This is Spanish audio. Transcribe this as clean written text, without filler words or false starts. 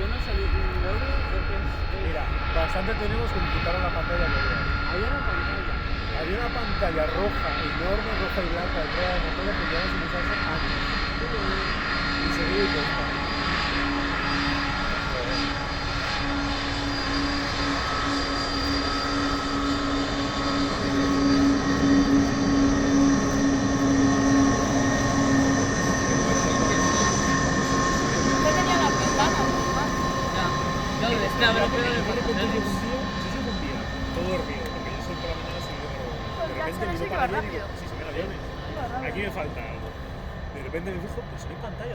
yo no salí un euro, creo que es... Mira, bastante tenemos que quitaron la pantalla de video. Había una pantalla. Había una pantalla roja, enorme, roja y blanca, de prueba de motor que llevamos sin usarse años. Y seguía y puesta. Yo tenía las ventanas, además. No, es que habrá De pegado el repente porcentaje. llegó un día, todo dormido, porque yo soy por la mañana soy de Pues ya repente sabes miro que para va allá y digo, rápido. sí, se ven aviones. Iba rápido. Aquí me falta algo. De repente me fijo, pues no hay pantalla.